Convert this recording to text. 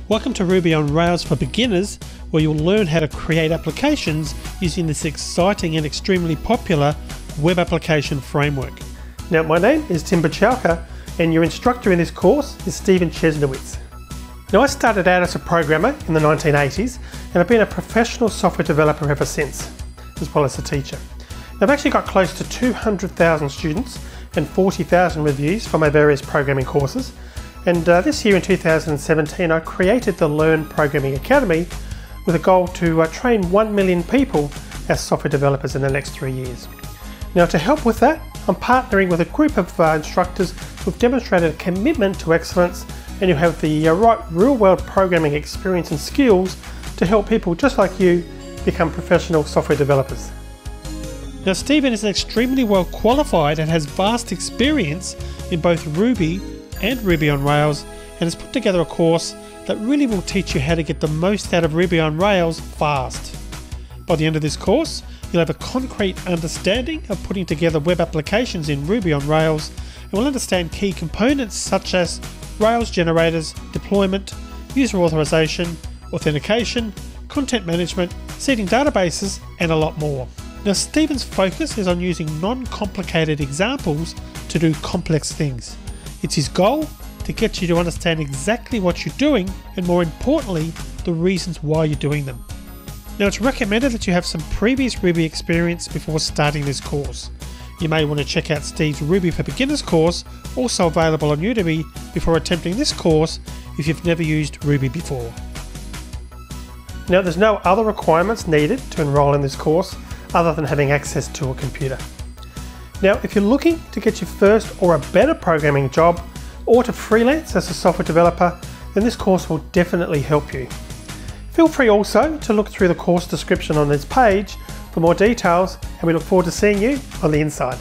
Welcome to Ruby on Rails for Beginners, where you'll learn how to create applications using this exciting and extremely popular web application framework. Now, my name is Tim Bachalka, and your instructor in this course is Stephen Chesnowitz. Now, I started out as a programmer in the 1980s, and I've been a professional software developer ever since, as well as a teacher. Now, I've actually got close to 200,000 students and 40,000 reviews for my various programming courses. And this year in 2017, I created the Learn Programming Academy with a goal to train 1 million people as software developers in the next 3 years. Now, to help with that, I'm partnering with a group of instructors who've demonstrated a commitment to excellence and who have the right real-world programming experience and skills to help people just like you become professional software developers. Now, Stephen is extremely well qualified and has vast experience in both Ruby and Ruby on Rails, and has put together a course that really will teach you how to get the most out of Ruby on Rails fast. By the end of this course, you'll have a concrete understanding of putting together web applications in Ruby on Rails, and will understand key components such as Rails generators, deployment, user authorization, authentication, content management, seeding databases, and a lot more. Now, Stephen's focus is on using non-complicated examples to do complex things. It's his goal to get you to understand exactly what you're doing, and more importantly, the reasons why you're doing them. Now, it's recommended that you have some previous Ruby experience before starting this course. You may want to check out Steve's Ruby for Beginners course, also available on Udemy, before attempting this course if you've never used Ruby before. Now, there's no other requirements needed to enroll in this course other than having access to a computer. Now, if you're looking to get your first or a better programming job, or to freelance as a software developer, then this course will definitely help you. Feel free also to look through the course description on this page for more details, and we look forward to seeing you on the inside.